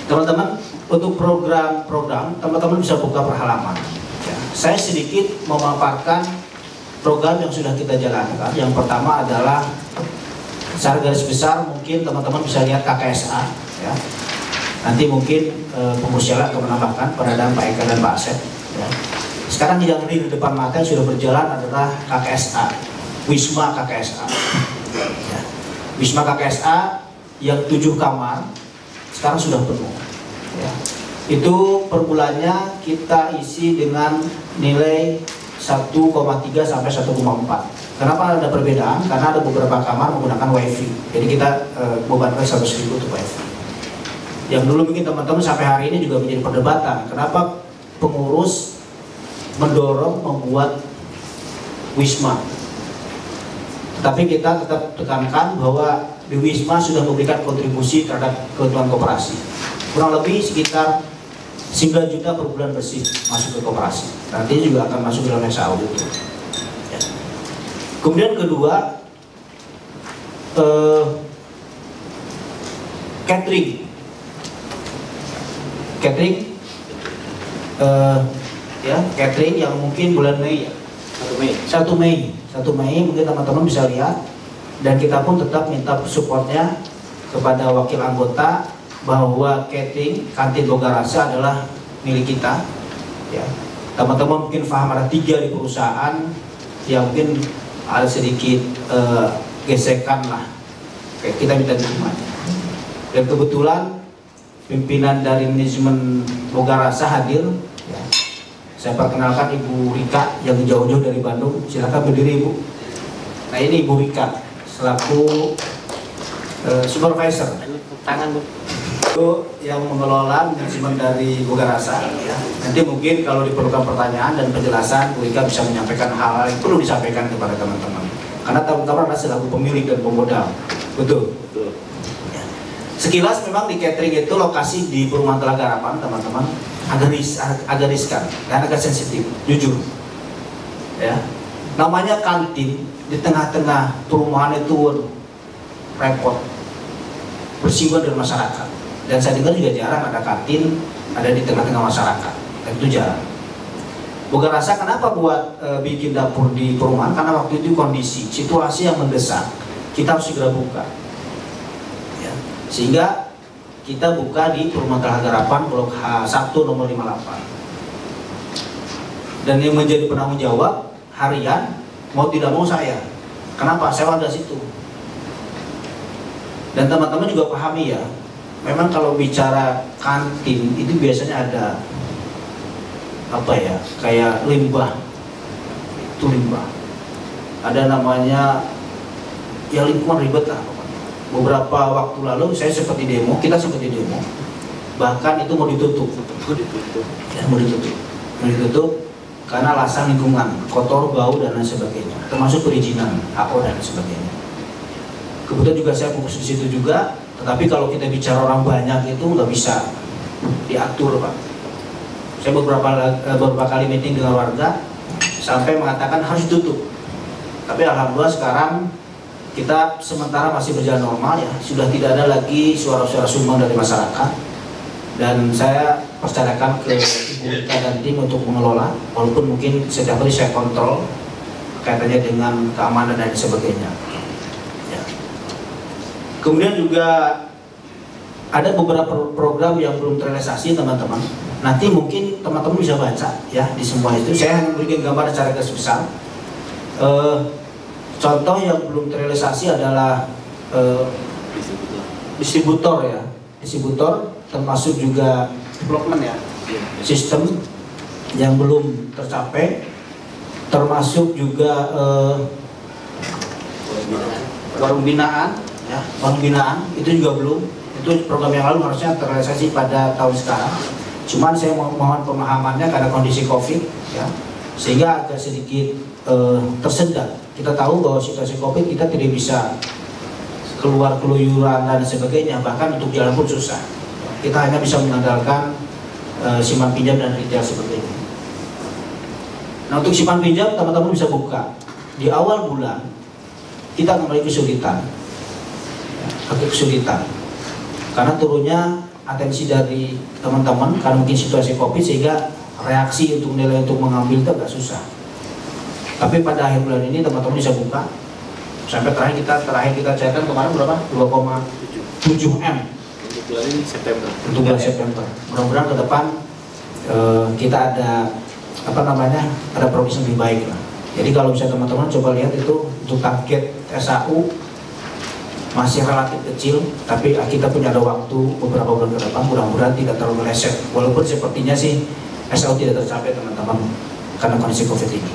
Teman-teman, untuk program-program, teman-teman bisa buka per halaman. Ya, saya sedikit memaparkan program yang sudah kita jalankan. Yang pertama adalah secara garis besar mungkin teman-teman bisa lihat KKSA. Ya. Nanti mungkin pengurus jalan akan menambahkan penadaan Pak Eka dan Pak Asep. Ya. Sekarang yang di depan mata yang sudah berjalan adalah KKSA, Wisma KKSA. Ya. Wisma KKSA yang 7 kamar sekarang sudah penuh. Ya. Itu per bulannya kita isi dengan nilai 1,3 sampai 1,4. Kenapa ada perbedaan? Karena ada beberapa kamar menggunakan wifi. Jadi kita bebankan 100.000 untuk wifi. Yang dulu mungkin teman-teman sampai hari ini juga menjadi perdebatan. Kenapa pengurus mendorong membuat wisma? Tapi kita tetap tekankan bahwa di Wisma sudah memberikan kontribusi terhadap keuntungan koperasi. Kurang lebih sekitar 9 juta per bulan bersih masuk ke koperasi. Nanti juga akan masuk dalam SAU itu. Ya. Kemudian kedua, catering. Catering yang mungkin bulan Mei ya. 1 Mei mungkin teman-teman bisa lihat, dan kita pun tetap minta supportnya kepada wakil anggota bahwa catering kantin Boga Rasa adalah milik kita. Ya, teman-teman mungkin paham ada 3 di perusahaan yang mungkin ada sedikit gesekan lah. Oke, kita minta diterimanya. Dan kebetulan pimpinan dari manajemen Boga Rasa hadir. Ya. Saya perkenalkan Ibu Rika yang jauh-jauh dari Bandung. Silakan berdiri, Ibu. Nah, ini Ibu Rika selaku supervisor. Tangan, Bu. Itu yang mengelola manajemen dari Boga Rasa. Ya. Nanti mungkin kalau diperlukan pertanyaan dan penjelasan, Bu Rika bisa menyampaikan hal-hal yang perlu disampaikan kepada teman-teman. Karena teman-teman adalah selaku pemilik dan pemodal. Betul. Ya. Sekilas memang di catering itu lokasi di Perumahan Telaga Harapan, teman-teman, agak riskan dan agak sensitif, jujur. Ya. Namanya kantin di tengah-tengah perumahan itu repot, bersinggungan dengan masyarakat. Dan saya dengar juga jarang ada kantin ada di tengah-tengah masyarakat. Dan itu jarang. Boga Rasa kenapa buat bikin dapur di perumahan? Karena waktu itu kondisi, situasi yang mendesak, kita harus segera buka. Ya. Sehingga kita buka di Perumahan Telaga Harapan Blok H1 nomor 58. Dan yang menjadi penanggung jawab harian mau tidak mau saya. Kenapa? Saya warga situ. Dan teman-teman juga pahami ya, memang kalau bicara kantin itu biasanya ada apa ya, kayak limbah. Itu limbah. Ada namanya ya lingkungan ribet lah. Beberapa waktu lalu saya sempat di demo, kita sempat di demo, bahkan itu mau ditutup. Ya, mau ditutup karena alasan lingkungan, kotor, bau dan lain sebagainya, termasuk perizinan HO dan sebagainya. Kebetulan juga saya fokus di situ juga, tetapi kalau kita bicara orang banyak itu nggak bisa diatur, Pak. Saya beberapa kali meeting dengan warga sampai mengatakan harus ditutup. Tapi alhamdulillah sekarang kita sementara masih berjalan normal ya, sudah tidak ada lagi suara-suara sumbang dari masyarakat. Dan saya percayakan ke Ibu Rika dan tim untuk mengelola, walaupun mungkin setiap hari saya kontrol kaitannya dengan keamanan dan sebagainya. Ya. Kemudian juga ada beberapa program yang belum terrealisasi, teman-teman. Nanti mungkin teman-teman bisa baca ya di semua itu. Saya hanya memberikan gambar secara garis besar. Contoh yang belum terrealisasi adalah distributor ya, distributor, termasuk juga development ya, sistem yang belum tercapai, termasuk juga warung binaan, ya, warung binaan itu juga belum. Itu program yang lalu harusnya terrealisasi pada tahun sekarang. Cuman saya mohon pemahamannya karena kondisi COVID, ya, sehingga agak sedikit tersendat. Kita tahu bahwa situasi COVID kita tidak bisa keluar keluyuran dan sebagainya, bahkan untuk jalan pun susah. Kita hanya bisa mengandalkan simpan pinjam dan retail sebagainya. Nah, untuk simpan pinjam teman-teman bisa buka di awal bulan, kita mulai kesulitan, agak kesulitan. karena turunnya atensi dari teman-teman karena mungkin situasi COVID, sehingga reaksi untuk nilai untuk mengambil itu agak susah. Tapi pada akhir bulan ini teman-teman bisa buka. Sampai terakhir kita cairkan kemarin berapa? 2,7 M untuk bulan ini September. Untuk bulan September. Mudah-mudahan ke depan kita ada ada progres yang lebih baik lah. Jadi kalau bisa teman-teman coba lihat itu untuk target SAU masih relatif kecil, tapi kita punya ada waktu beberapa bulan ke depan, mudah-mudahan tidak terlalu meleset. Walaupun sepertinya sih SAU tidak tercapai teman-teman karena kondisi COVID ini.